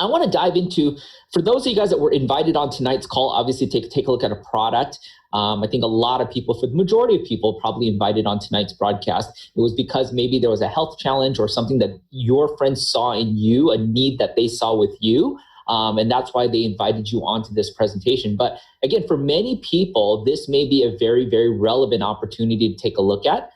I want to dive into, for those of you guys that were invited on tonight's call, obviously take a look at a product. I think a lot of people, for the majority of people probably invited on tonight's broadcast, it was because maybe there was a health challenge or something that your friends saw in you, a need that they saw with you. And that's why they invited you onto this presentation. But again, for many people, this may be a very, very relevant opportunity to take a look at.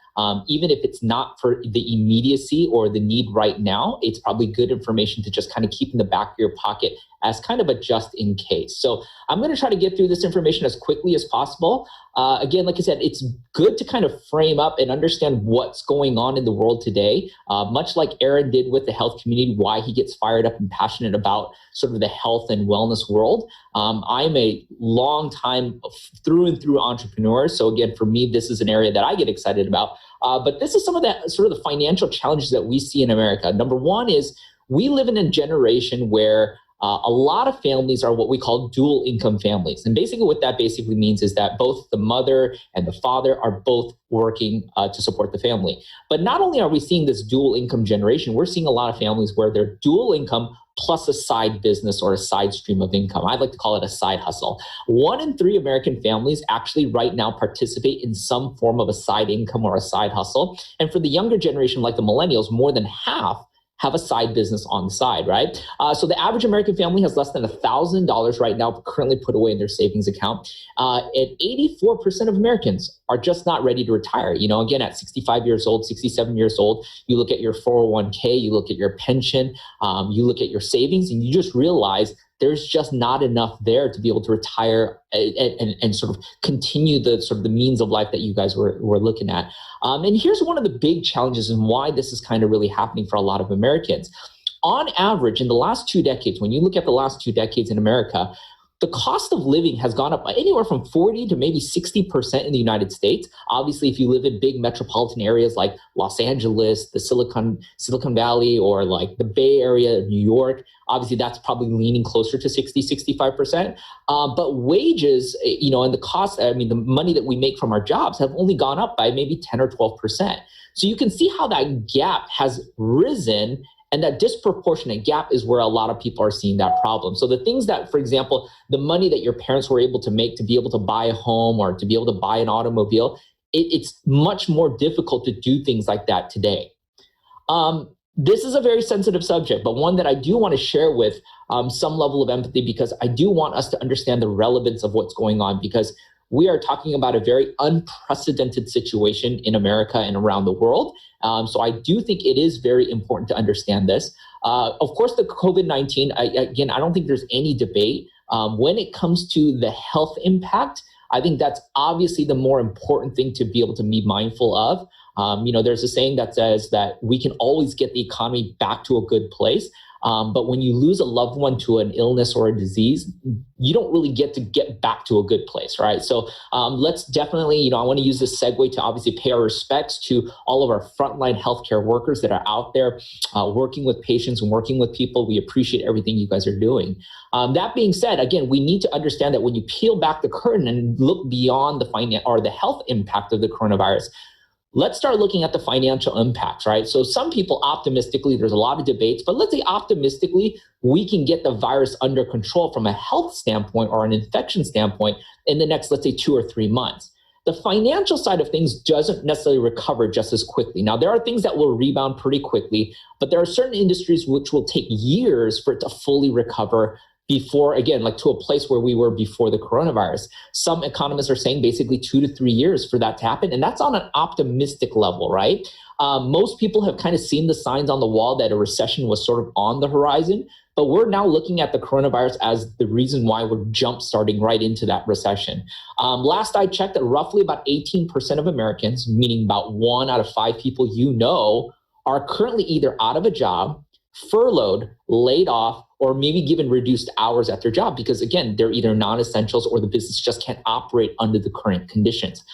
Even if it's not for the immediacy or the need right now, it's probably good information to just kind of keep in the back of your pocket as kind of a just in case. So I'm going to try to get through this information as quickly as possible. Again, like I said, it's good to kind of frame up and understand what's going on in the world today, much like Aaron did with the health community, why he gets fired up and passionate about sort of the health and wellness world. I'm a long time through and through entrepreneur. So again, for me, this is an area that I get excited about. But this is some of the sort of the financial challenges that we see in America. Number one is we live in a generation where a lot of families are what we call dual income families. And basically what that basically means is that both the mother and the father are both working to support the family. But not only are we seeing this dual income generation, we're seeing a lot of families where they're dual income plus a side business or a side stream of income. I'd like to call it a side hustle. 1 in 3 American families actually right now participate in some form of a side income or a side hustle. And for the younger generation, like the millennials, more than half have a side business on the side, right? So the average American family has less than $1,000 right now currently put away in their savings account. And 84% of Americans are just not ready to retire. You know, again, at 65 years old, 67 years old, you look at your 401k, you look at your pension, you look at your savings, and you just realize there's just not enough there to be able to retire and sort of continue the sort of the means of life that you guys were looking at. And here's one of the big challenges and why this is kind of really happening for a lot of Americans. On average, in the last 2 decades, when you look at the last 2 decades in America, the cost of living has gone up anywhere from 40 to maybe 60% in the United States. Obviously, if you live in big metropolitan areas like Los Angeles, the Silicon Valley, or like the Bay Area of New York, obviously that's probably leaning closer to 60, 65%. But wages, you know, and the cost, I mean, the money that we make from our jobs have only gone up by maybe 10 or 12%. So you can see how that gap has risen. And that disproportionate gap is where a lot of people are seeing that problem. So the things that, for example, the money that your parents were able to make to be able to buy a home or to be able to buy an automobile, it's much more difficult to do things like that today. This is a very sensitive subject, but one that I do want to share with some level of empathy, because I do want us to understand the relevance of what's going on, because we are talking about a very unprecedented situation in America and around the world. So I do think it is very important to understand this. Of course, the COVID-19, I don't think there's any debate. When it comes to the health impact, I think that's obviously the more important thing to be able to be mindful of. You know, there's a saying that says that we can always get the economy back to a good place. But when you lose a loved one to an illness or a disease, you don't really get back to a good place, right? So let's definitely, you know, I want to use this segue to obviously pay our respects to all of our frontline healthcare workers that are out there working with patients and working with people. We appreciate everything you guys are doing. That being said, again, we need to understand that when you peel back the curtain and look beyond the health impact of the coronavirus, let's start looking at the financial impacts, right? So some people optimistically, there's a lot of debates, but let's say optimistically, we can get the virus under control from a health standpoint or an infection standpoint in the next, let's say, 2 or 3 months. The financial side of things doesn't necessarily recover just as quickly. Now, there are things that will rebound pretty quickly, but there are certain industries which will take years for it to fully recover before, again, like to a place where we were before the coronavirus. Some economists are saying basically 2 to 3 years for that to happen. And that's on an optimistic level, right? Most people have kind of seen the signs on the wall that a recession was sort of on the horizon, but we're now looking at the coronavirus as the reason why we're jump starting right into that recession. Last I checked, that roughly about 18% of Americans, meaning about 1 out of 5 people you know, are currently either out of a job, furloughed, laid off, or maybe given reduced hours at their job because, again, they're either non-essentials or the business just can't operate under the current conditions.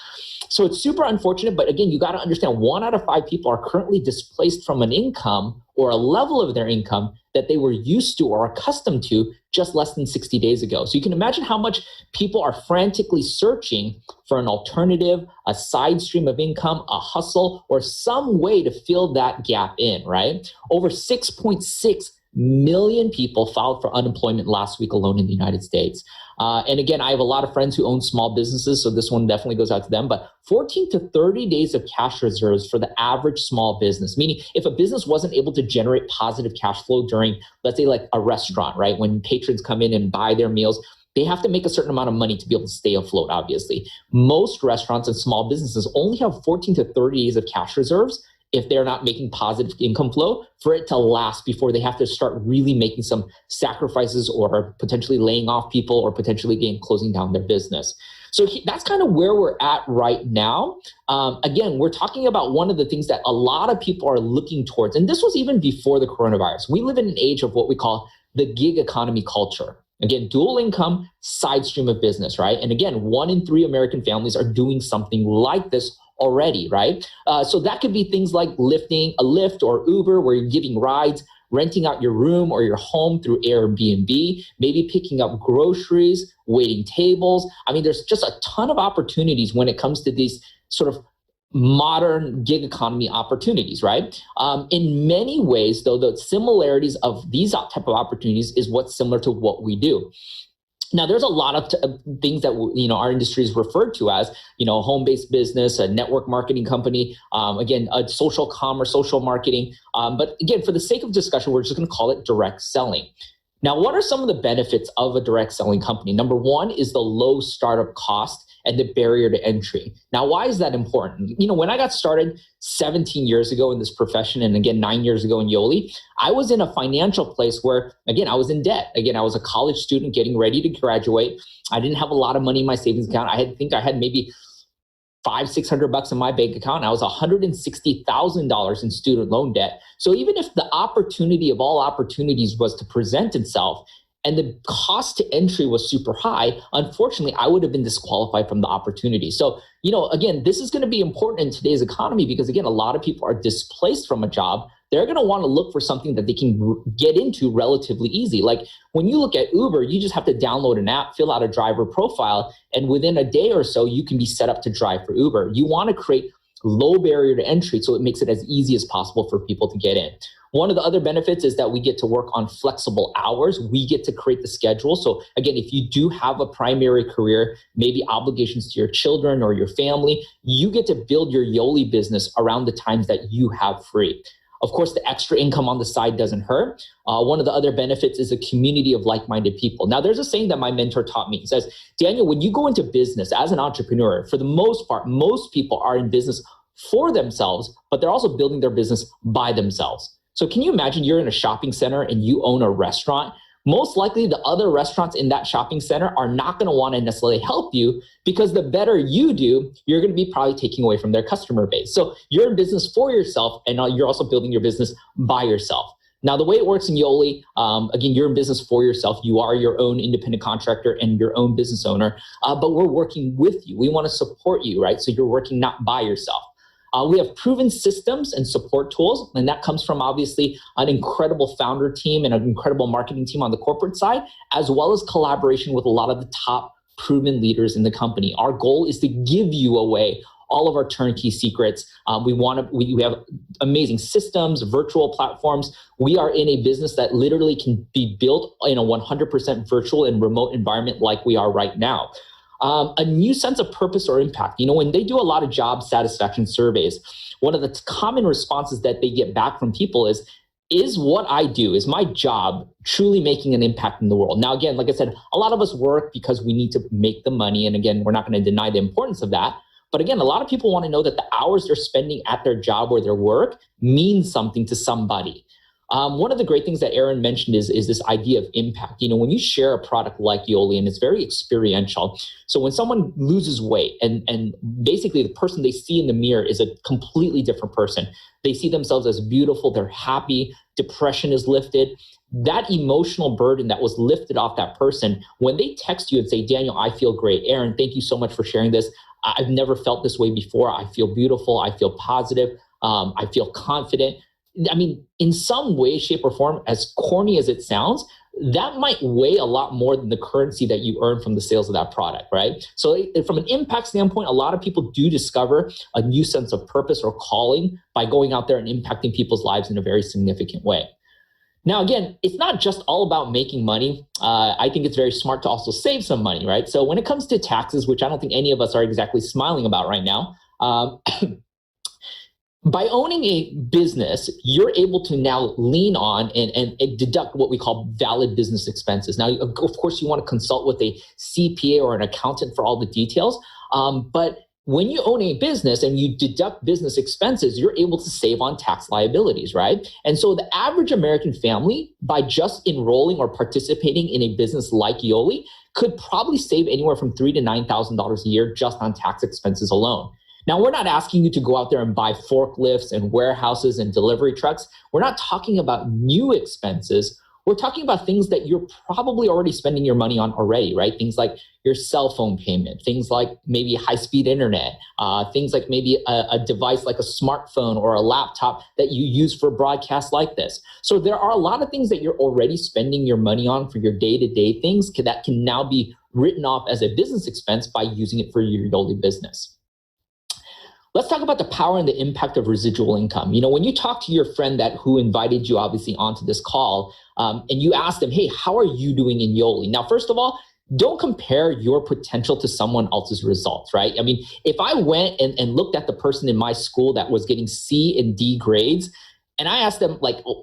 So it's super unfortunate, but again, you got to understand 1 out of 5 people are currently displaced from an income or a level of their income that they were used to or accustomed to just less than 60 days ago. So you can imagine how much people are frantically searching for an alternative, a side stream of income, a hustle, or some way to fill that gap in, right? Over 6.6 million people filed for unemployment last week alone in the United States. And again, I have a lot of friends who own small businesses, so this one definitely goes out to them. But 14 to 30 days of cash reserves for the average small business, meaning if a business wasn't able to generate positive cash flow during, let's say, like a restaurant, right? When patrons come in and buy their meals, they have to make a certain amount of money to be able to stay afloat, obviously. Most restaurants and small businesses only have 14 to 30 days of cash reserves if they're not making positive income flow for it to last before they have to start really making some sacrifices or potentially laying off people or potentially closing down their business. So that's kind of where we're at right now. Again, we're talking about one of the things that a lot of people are looking towards, and this was even before the coronavirus. We live in an age of what we call the gig economy culture. Again, dual income, side stream of business, right? And again, 1 in 3 American families are doing something like this already, right? So that could be things like lifting a Lyft or Uber, where you're giving rides, renting out your room or your home through Airbnb, maybe picking up groceries, waiting tables. I mean, there's just a ton of opportunities when it comes to these sort of modern gig economy opportunities, right? In many ways, though, the similarities of these type of opportunities is what's similar to what we do. Now, there's a lot of things that our industry is referred to as, a home-based business, a network marketing company, again, a social commerce, social marketing. But again, for the sake of discussion, we're just going to call it direct selling. Now, what are some of the benefits of a direct selling company? Number one is the low startup cost and the barrier to entry. Now, why is that important? When I got started 17 years ago in this profession, and again, 9 years ago in Yoli, I was in a financial place where, again, I was in debt. Again, I was a college student getting ready to graduate. I didn't have a lot of money in my savings account. I think I had maybe $500-600 in my bank account. I was $160,000 in student loan debt. So even if the opportunity of all opportunities was to present itself, and the cost to entry was super high, unfortunately, I would have been disqualified from the opportunity. So, again, this is going to be important in today's economy because, again, a lot of people are displaced from a job. They're going to want to look for something that they can get into relatively easy. Like when you look at Uber, you just have to download an app, fill out a driver profile, and within a day or so, you can be set up to drive for Uber. You want to create low barrier to entry so it makes it as easy as possible for people to get in. One of the other benefits is that we get to work on flexible hours. We get to create the schedule. So again, if you do have a primary career, maybe obligations to your children or your family, you get to build your Yoli business around the times that you have free. Of course, the extra income on the side doesn't hurt. One of the other benefits is a community of like-minded people. Now, there's a saying that my mentor taught me. He says, Daniel, when you go into business as an entrepreneur, for the most part, most people are in business for themselves, but they're also building their business by themselves. So can you imagine you're in a shopping center and you own a restaurant? Most likely the other restaurants in that shopping center are not going to want to necessarily help you because the better you do, you're going to be probably taking away from their customer base. So you're in business for yourself and you're also building your business by yourself. Now, the way it works in Yoli, again, you're in business for yourself. You are your own independent contractor and your own business owner, but we're working with you. We want to support you, right? So you're working not by yourself. We have proven systems and support tools, and that comes from obviously an incredible founder team and an incredible marketing team on the corporate side, as well as collaboration with a lot of the top proven leaders in the company. Our goal is to give you away all of our turnkey secrets. We have amazing systems, virtual platforms. We are in a business that literally can be built in a 100% virtual and remote environment like we are right now. A new sense of purpose or impact. When they do a lot of job satisfaction surveys, one of the common responses that they get back from people is what I do, is my job truly making an impact in the world? Now, again, like I said, a lot of us work because we need to make the money. And again, we're not going to deny the importance of that. But again, a lot of people want to know that the hours they're spending at their job or their work means something to somebody. One of the great things that Aaron mentioned is this idea of impact. When you share a product like Yoli, and it's very experiential. So when someone loses weight and basically the person they see in the mirror is a completely different person, they see themselves as beautiful, they're happy, depression is lifted. That emotional burden that was lifted off that person, when they text you and say, Daniel, I feel great. Aaron, thank you so much for sharing this. I've never felt this way before. I feel beautiful. I feel positive. I feel confident. I mean, in some way, shape, or form, as corny as it sounds, that might weigh a lot more than the currency that you earn from the sales of that product, right? So from an impact standpoint, a lot of people do discover a new sense of purpose or calling by going out there and impacting people's lives in a very significant way. Now, again, it's not just all about making money. I think it's very smart to also save some money, right? So when it comes to taxes, which I don't think any of us are exactly smiling about right now, by owning a business, you're able to now lean on and deduct what we call valid business expenses. Now, of course, you want to consult with a CPA or an accountant for all the details. But when you own a business and you deduct business expenses, you're able to save on tax liabilities, right? And so the average American family, by just enrolling or participating in a business like Yoli, could probably save anywhere from $3,000 to $9,000 a year just on tax expenses alone. Now, we're not asking you to go out there and buy forklifts and warehouses and delivery trucks. We're not talking about new expenses. We're talking about things that you're probably already spending your money on already, right? Things like your cell phone payment, things like maybe high-speed internet, things like maybe a device like a smartphone or a laptop that you use for broadcasts like this. So there are a lot of things that you're already spending your money on for your day-to-day things that can now be written off as a business expense by using it for your Yoli business. Let's talk about the power and the impact of residual income. You know, when you talk to your friend who invited you obviously onto this call, and you ask them, hey, how are you doing in Yoli? Now, first of all, don't compare your potential to someone else's results, right? I mean, if I went and looked at the person in my school that was getting C and D grades, and I asked them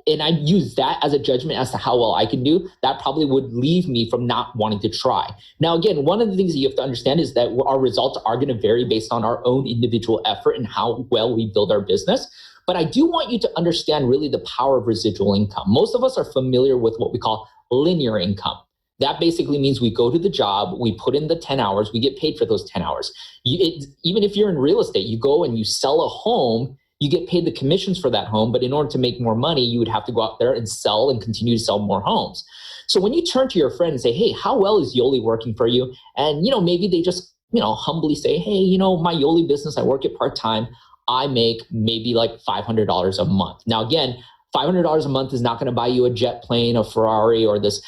and I used that as a judgment as to how well I can do, that probably would leave me from not wanting to try. Now, again, one of the things that you have to understand is that our results are going to vary based on our own individual effort and how well we build our business. But I do want you to understand really the power of residual income. Most of us are familiar with what we call linear income. That basically means we go to the job, we put in the 10 hours, we get paid for those 10 hours. Even if you're in real estate, you go and you sell a home, you get paid the commissions for that home, but in order to make more money, you would have to go out there and sell and continue to sell more homes. So when you turn to your friend and say, hey, how well is Yoli working for you? And, maybe they just, humbly say, hey, my Yoli business, I work it part-time. I make maybe like $500 a month. Now, again, $500 a month is not going to buy you a jet plane, a Ferrari, or this,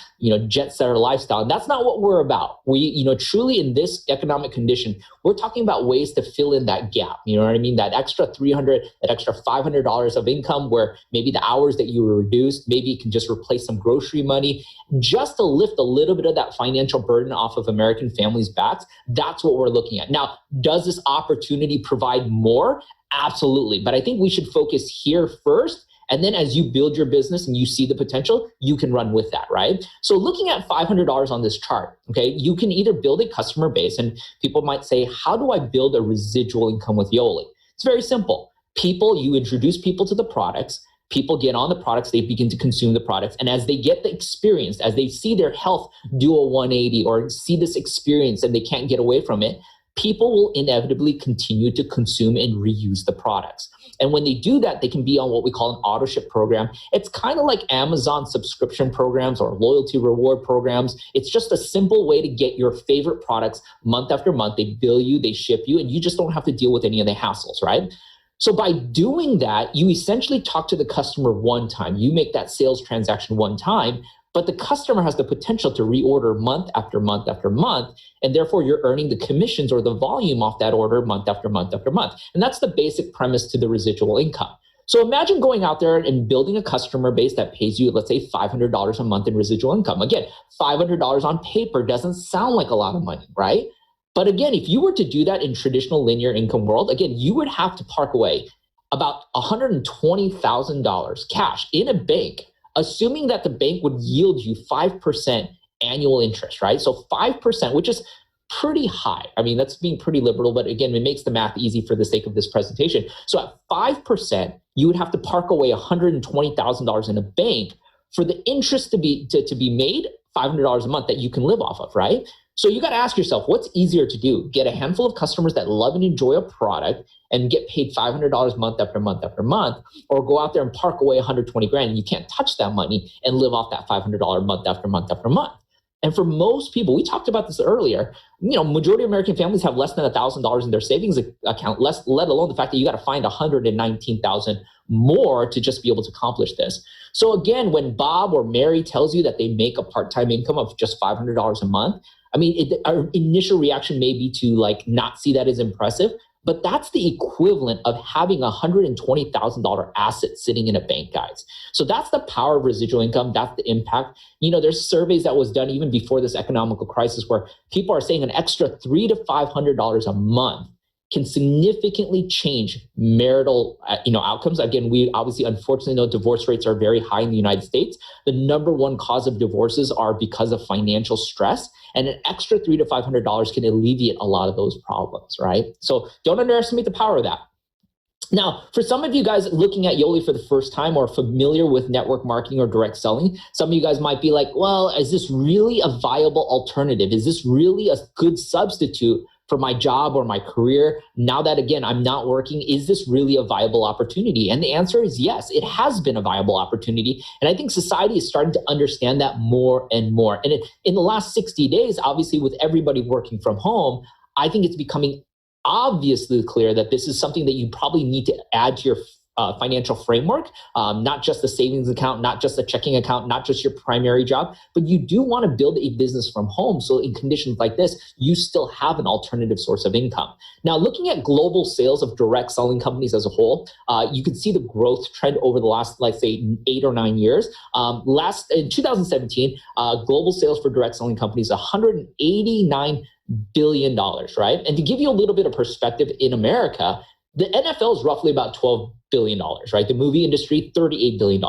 jet setter lifestyle. And that's not what we're about. We, truly in this economic condition, we're talking about ways to fill in that gap. You know what I mean? That extra $300, that extra $500 of income where maybe the hours that you were reduced, maybe it can just replace some grocery money, just to lift a little bit of that financial burden off of American families' backs. That's what we're looking at. Now, does this opportunity provide more? Absolutely. But I think we should focus here first. And then as you build your business and you see the potential, you can run with that, right? So looking at $500 on this chart, okay, you can either build a customer base, and people might say, how do I build a residual income with Yoli? It's very simple. You introduce people to the products, people get on the products, they begin to consume the products. And as they get the experience, as they see their health do a 180 or see this experience and they can't get away from it, people will inevitably continue to consume and reuse the products. And when they do that, they can be on what we call an auto ship program. It's kind of like Amazon subscription programs or loyalty reward programs. It's just a simple way to get your favorite products month after month. They bill you, they ship you, and you just don't have to deal with any of the hassles, right? So by doing that, you essentially talk to the customer one time. You make that sales transaction one time, but the customer has the potential to reorder month after month after month, and therefore you're earning the commissions or the volume off that order month after month after month. And that's the basic premise to the residual income. So imagine going out there and building a customer base that pays you, let's say, $500 a month in residual income. Again, $500 on paper doesn't sound like a lot of money, right? But again, if you were to do that in traditional linear income world, again, you would have to park away about $120,000 cash in a bank, assuming that the bank would yield you 5% annual interest, right? So 5%, which is pretty high. I mean, that's being pretty liberal, but again, it makes the math easy for the sake of this presentation. So at 5%, you would have to park away $120,000 in a bank for the interest to be made $500 a month that you can live off of, right? So you got to ask yourself, what's easier to do? Get a handful of customers that love and enjoy a product and get paid $500 month after month after month, or go out there and park away 120 grand and you can't touch that money and live off that $500 month after month after month. And for most people, we talked about this earlier, majority of American families have less than $1,000 in their savings account, let alone the fact that you got to find $119,000 more to just be able to accomplish this. So again, when Bob or Mary tells you that they make a part-time income of just $500 a month, I mean, our initial reaction may be to not see that as impressive, But that's the equivalent of having a $120,000 asset sitting in a bank, guys. So that's the power of residual income. That's the impact. There's surveys that was done even before this economical crisis where people are saying an extra $300 to $500 a month can significantly change marital outcomes. Again, we obviously unfortunately know divorce rates are very high in the United States. The number one cause of divorces are because of financial stress, and an extra $300 to $500 can alleviate a lot of those problems, right? So don't underestimate the power of that. Now, for some of you guys looking at Yoli for the first time or familiar with network marketing or direct selling, some of you guys might be like, well, is this really a viable alternative? Is this really a good substitute for my job or my career? Now that, again, I'm not working, is this really a viable opportunity? And the answer is yes, it has been a viable opportunity. And I think society is starting to understand that more and more. And in the last 60 days, obviously, with everybody working from home, I think it's becoming obviously clear that this is something that you probably need to add to your financial framework, not just the savings account, not just the checking account, not just your primary job, but you do want to build a business from home. So in conditions like this, you still have an alternative source of income. Now, looking at global sales of direct selling companies as a whole, you can see the growth trend over the last, let's say, 8 or 9 years. In 2017, global sales for direct selling companies, $189 billion, right? And to give you a little bit of perspective, in America, the NFL is roughly about $12 billion, right? The movie industry, $38 billion.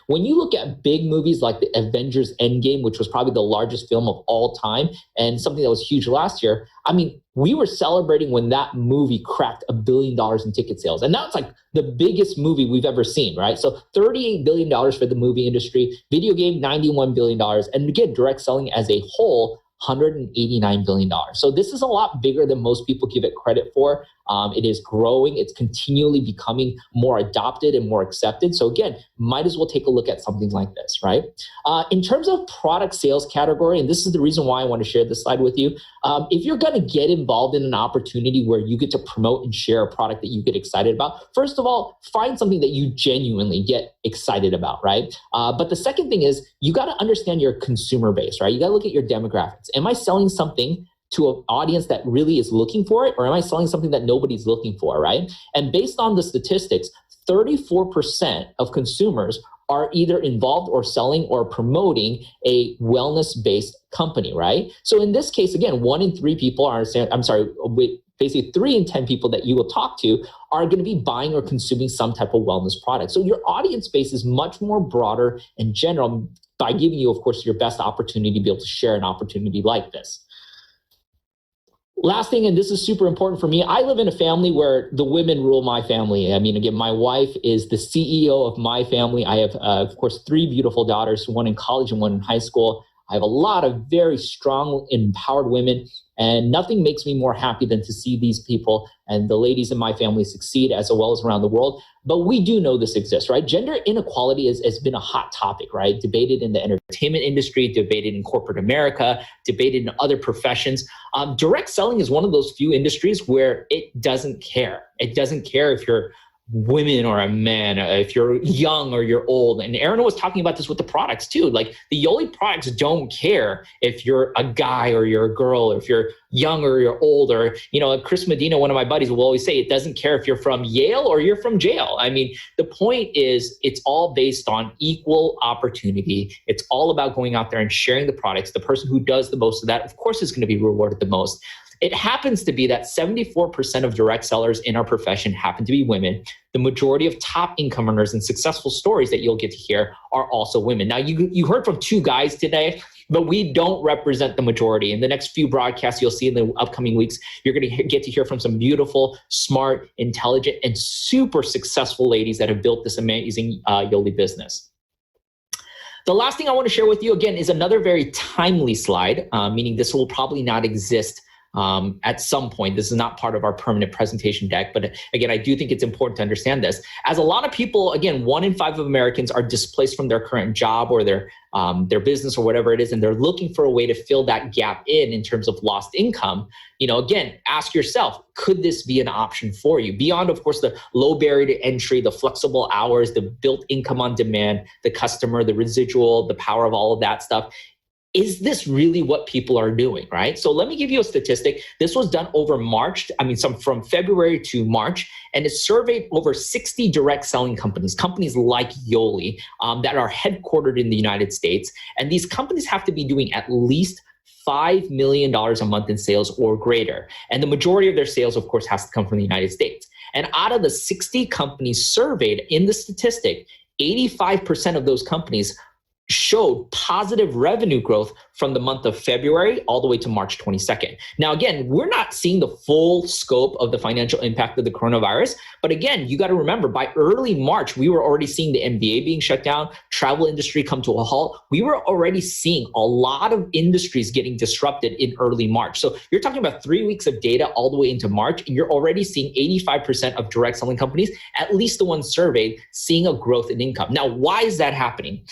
When you look at big movies like the Avengers Endgame, which was probably the largest film of all time and something that was huge last year, I mean, we were celebrating when that movie cracked $1 billion in ticket sales. And that's like the biggest movie we've ever seen, right? So $38 billion for the movie industry, video game, $91 billion. And again, direct selling as a whole, $189 billion. So this is a lot bigger than most people give it credit for. It is growing. It's continually becoming more adopted and more accepted. So again, might as well take a look at something like this, right? In terms of product sales category, and this is the reason why I want to share this slide with you, if you're going to get involved in an opportunity where you get to promote and share a product that you get excited about, first of all, find something that you genuinely get excited about, right? But the second thing is you got to understand your consumer base, right? You got to look at your demographics. Am I selling something to an audience that really is looking for it, or am I selling something that nobody's looking for, right? And based on the statistics, 34% of consumers are either involved or selling or promoting a wellness-based company, right? So in this case, again, 1 in 3 people basically 3 in 10 people that you will talk to are going to be buying or consuming some type of wellness product. So your audience base is much more broader in general by giving you, of course, your best opportunity to be able to share an opportunity like this. Last thing, and this is super important for me, I live in a family where the women rule my family. I mean, again, my wife is the CEO of my family. I have, of course, 3 beautiful daughters, 1 in college and 1 in high school. I have a lot of very strong, empowered women, and nothing makes me more happy than to see these people and the ladies in my family succeed as well as around the world. But we do know this exists, right? Gender inequality has been a hot topic, right? Debated in the entertainment industry, debated in corporate America, debated in other professions. Direct selling is one of those few industries where it doesn't care. It doesn't care if you're women or a man, if you're young or you're old. And Aaron was talking about this with the products too. Like the Yoli products don't care if you're a guy or you're a girl, or if you're young or you're old, or, Chris Medina, one of my buddies, will always say, it doesn't care if you're from Yale or you're from jail. I mean, the point is it's all based on equal opportunity. It's all about going out there and sharing the products. The person who does the most of that, of course, is going to be rewarded the most. It happens to be that 74% of direct sellers in our profession happen to be women. The majority of top income earners and successful stories that you'll get to hear are also women. Now, you heard from 2 guys today, but we don't represent the majority. In the next few broadcasts you'll see in the upcoming weeks, you're going to get to hear from some beautiful, smart, intelligent, and super successful ladies that have built this amazing Yoli business. The last thing I want to share with you, again, is another very timely slide, meaning this will probably not exist at some point. This is not part of our permanent presentation deck, but again, I do think it's important to understand this. As a lot of people, again, 1 in 5 of Americans are displaced from their current job or their business or whatever it is, and they're looking for a way to fill that gap in terms of lost income. Again, ask yourself, could this be an option for you? Beyond, of course, the low barrier to entry, the flexible hours, the built income on demand, the customer, the residual, the power of all of that stuff. is this really what people are doing, right? So let me give you a statistic. This was done over from February to March, and it surveyed over 60 direct selling companies, companies like Yoli, that are headquartered in the United States. And these companies have to be doing at least $5 million a month in sales or greater. And the majority of their sales, of course, has to come from the United States. And out of the 60 companies surveyed in the statistic, 85% of those companies showed positive revenue growth from the month of February all the way to March 22nd. Now, again, we're not seeing the full scope of the financial impact of the coronavirus. But again, you got to remember, by early March, we were already seeing the NBA being shut down, travel industry come to a halt. We were already seeing a lot of industries getting disrupted in early March. So you're talking about 3 weeks of data all the way into March, and you're already seeing 85% of direct selling companies, at least the ones surveyed, seeing a growth in income. Now, why is that happening?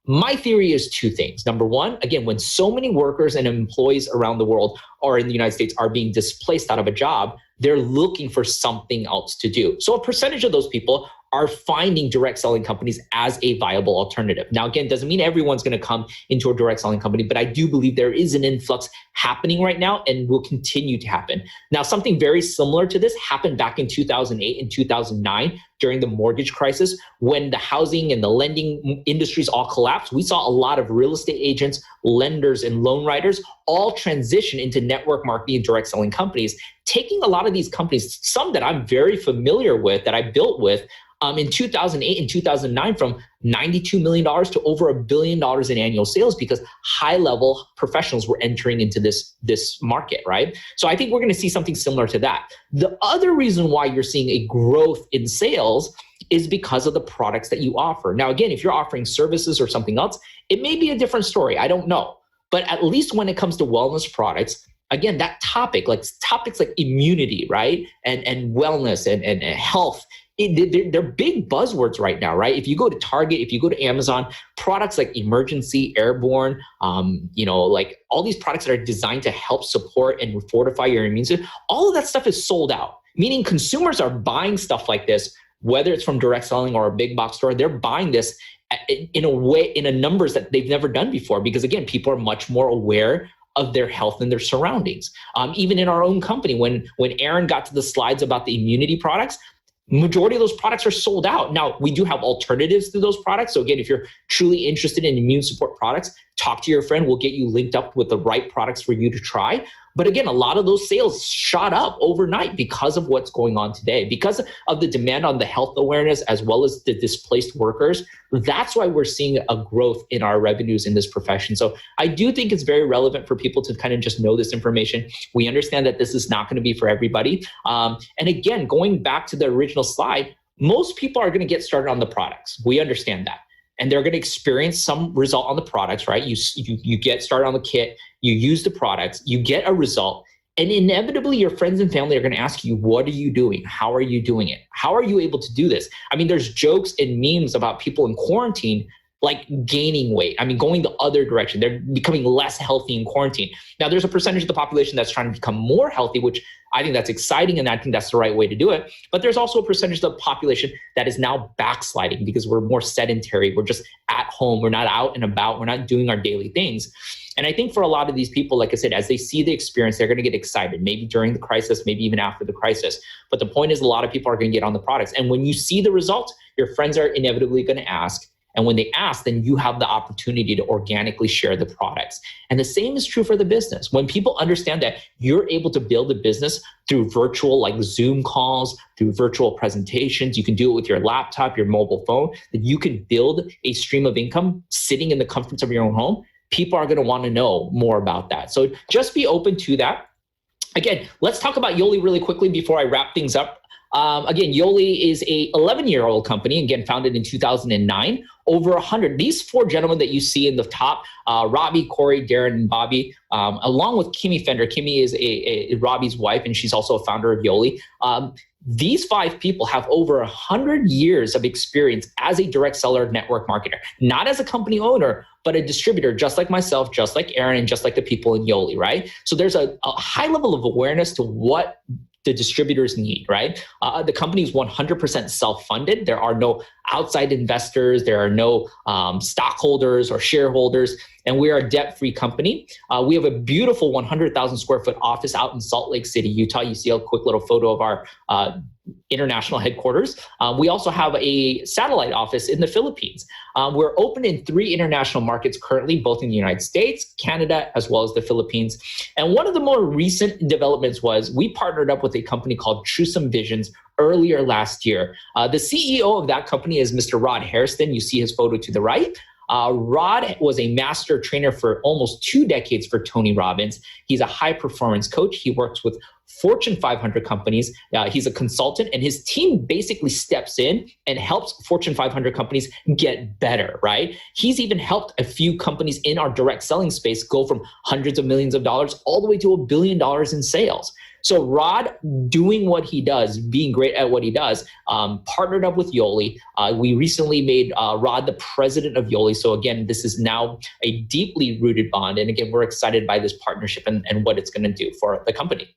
My theory is two things. Number one, again, when so many workers and employees around the world or in the United States are being displaced out of a job, they're looking for something else to do. So a percentage of those people are finding direct selling companies as a viable alternative. Now, again, doesn't mean everyone's going to come into a direct selling company, but I do believe there is an influx happening right now and will continue to happen. Now, something very similar to this happened back in 2008 and 2009 during the mortgage crisis, when the housing and the lending industries all collapsed. We saw a lot of real estate agents, lenders, and loan writers all transition into network marketing and direct selling companies, taking a lot of these companies, some that I'm very familiar with, that I built with, in 2008 and 2009, from $92 million to over $1 billion in annual sales, because high-level professionals were entering into this market, right? So I think we're going to see something similar to that. The other reason why you're seeing a growth in sales is because of the products that you offer. Now, again, if you're offering services or something else, it may be a different story. I don't know. But at least when it comes to wellness products, again, that topics like immunity, right? And wellness and health, they're big buzzwords right now, right? If you go to Target, if you go to Amazon, products like Emergency, Airborne, like all these products that are designed to help support and fortify your immune system, all of that stuff is sold out, meaning consumers are buying stuff like this, whether it's from direct selling or a big box store. They're buying this in a numbers that they've never done before, because again, people are much more aware of their health and their surroundings. Even in our own company, when Aaron got to the slides about the immunity products, majority of those products are sold out. Now, we do have alternatives to those products. So again, if you're truly interested in immune support products, talk to your friend. We'll get you linked up with the right products for you to try. But again, a lot of those sales shot up overnight because of what's going on today, because of the demand on the health awareness as well as the displaced workers. That's why we're seeing a growth in our revenues in this profession. So I do think it's very relevant for people to kind of just know this information. We understand that this is not going to be for everybody. And again, going back to the original slide, most people are going to get started on the products. We understand that. And they're going to experience some result on the products, right? You get started on the kit, you use the products, you get a result, and inevitably your friends and family are going to ask you, what are you doing? How are you doing it? How are you able to do this? I mean, there's jokes and memes about people in quarantine like gaining weight. I mean, going the other direction. They're becoming less healthy in quarantine. Now, there's a percentage of the population that's trying to become more healthy, which I think that's exciting, and I think that's the right way to do it. But there's also a percentage of the population that is now backsliding because we're more sedentary. We're just at home. We're not out and about. We're not doing our daily things. And I think for a lot of these people, like I said, as they see the experience, they're going to get excited, maybe during the crisis, maybe even after the crisis. But the point is, a lot of people are going to get on the products. And when you see the results, your friends are inevitably going to ask. And when they ask, then you have the opportunity to organically share the products. And the same is true for the business. When people understand that you're able to build a business through virtual, like Zoom calls, through virtual presentations, you can do it with your laptop, your mobile phone, that you can build a stream of income sitting in the comforts of your own home, people are going to want to know more about that. So just be open to that. Again, let's talk about Yoli really quickly before I wrap things up. Again, Yoli is a 11-year-old company, again, founded in 2009, over 100. These four gentlemen that you see in the top, Robbie, Corey, Darren, and Bobby, along with Kimmy Fender. Kimmy is a Robbie's wife, and she's also a founder of Yoli. These five people have over 100 years of experience as a direct seller network marketer, not as a company owner, but a distributor, just like myself, just like Aaron, and just like the people in Yoli, right? So there's a high level of awareness to what the distributors need, right? The company is 100% self-funded. There are no outside investors. There are no stockholders or shareholders. And we are a debt-free company. We have a beautiful 100,000 square foot office out in Salt Lake City, Utah. You see a quick little photo of our international headquarters. We also have a satellite office in the Philippines. We're open in 3 international markets currently, both in the United States, Canada, as well as the Philippines. And one of the more recent developments was we partnered up with a company called Truesome Visions earlier last year. The CEO of that company is Mr. Rod Hairston. You see his photo to the right. Rod was a master trainer for almost 2 decades for Tony Robbins. He's a high performance coach. He works with Fortune 500 companies. He's a consultant, and his team basically steps in and helps Fortune 500 companies get better, right? He's even helped a few companies in our direct selling space go from hundreds of millions of dollars all the way to $1 billion in sales. So Rod, doing what he does, being great at what he does, partnered up with Yoli. We recently made Rod the president of Yoli. So again, this is now a deeply rooted bond. And again, we're excited by this partnership and what it's going to do for the company.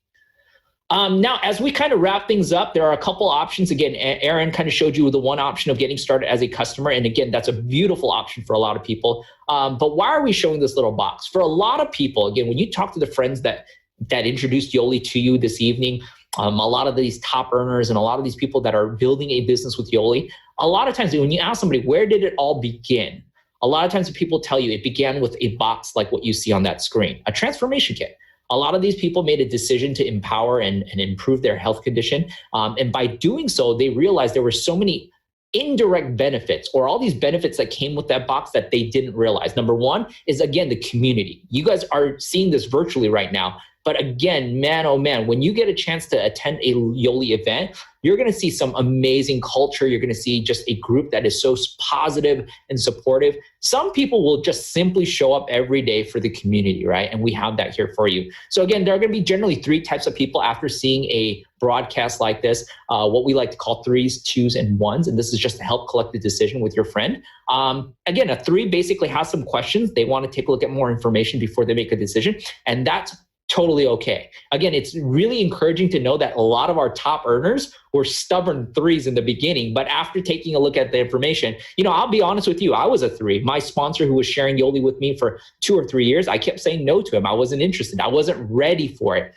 Now, as we kind of wrap things up, there are a couple options. Again, Aaron kind of showed you the one option of getting started as a customer. And again, that's a beautiful option for a lot of people. But why are we showing this little box? For a lot of people, again, when you talk to the friends that introduced Yoli to you this evening, a lot of these top earners and a lot of these people that are building a business with Yoli, a lot of times when you ask somebody, where did it all begin? A lot of times people tell you it began with a box like what you see on that screen, a transformation kit. A lot of these people made a decision to empower and improve their health condition. And by doing so, they realized there were so many indirect benefits or all these benefits that came with that box that they didn't realize. Number one is, again, the community. You guys are seeing this virtually right now. But again, man, oh man, when you get a chance to attend a Yoli event, you're going to see some amazing culture. You're going to see just a group that is so positive and supportive. Some people will just simply show up every day for the community, right? And we have that here for you. So again, there are going to be generally 3 types of people after seeing a broadcast like this, what we like to call 3s, 2s, and 1s. And this is just to help collect the decision with your friend. Again, a 3 basically has some questions. They want to take a look at more information before they make a decision. And that's totally okay. Again, it's really encouraging to know that a lot of our top earners were stubborn 3s in the beginning, but after taking a look at the information, I'll be honest with you, I was a 3. My sponsor who was sharing Yoli with me for 2 or 3 years, I kept saying no to him. I wasn't interested. I wasn't ready for it.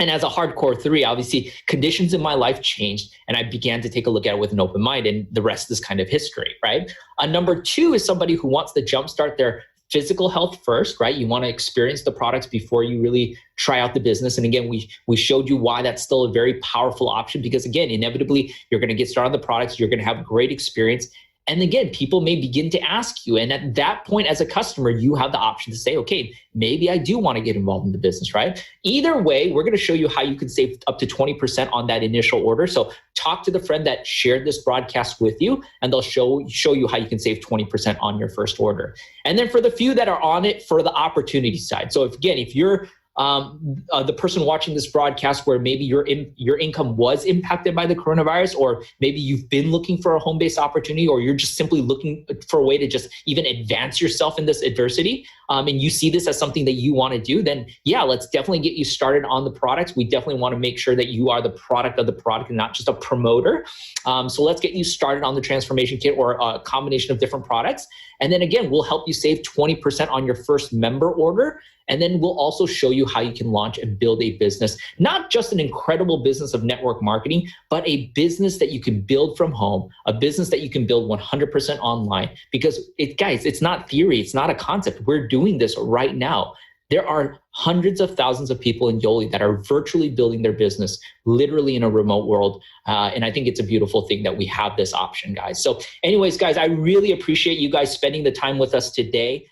And as a hardcore 3, obviously conditions in my life changed and I began to take a look at it with an open mind, and the rest is kind of history, right? Number 2 is somebody who wants to jumpstart their physical health first, right? You want to experience the products before you really try out the business. And again, we showed you why that's still a very powerful option, because again, inevitably, you're going to get started on the products, you're going to have a great experience. And again, people may begin to ask you. And at that point, as a customer, you have the option to say, okay, maybe I do want to get involved in the business, right? Either way, we're going to show you how you can save up to 20% on that initial order. So talk to the friend that shared this broadcast with you, and they'll show you how you can save 20% on your first order. And then for the few that are on it for the opportunity side. So if you're the person watching this broadcast where maybe your income was impacted by the coronavirus, or maybe you've been looking for a home-based opportunity, or you're just simply looking for a way to just even advance yourself in this adversity, and you see this as something that you want to do, then yeah, let's definitely get you started on the products. We definitely want to make sure that you are the product of the product and not just a promoter. So let's get you started on the transformation kit or a combination of different products. And then again, we'll help you save 20% on your first member order. And then we'll also show you how you can launch and build a business, not just an incredible business of network marketing, but a business that you can build from home, a business that you can build 100% online. Because guys, it's not theory, it's not a concept. We're doing this right now. There are hundreds of thousands of people in Yoli that are virtually building their business, literally in a remote world. And I think it's a beautiful thing that we have this option, guys. So anyways, guys, I really appreciate you guys spending the time with us today.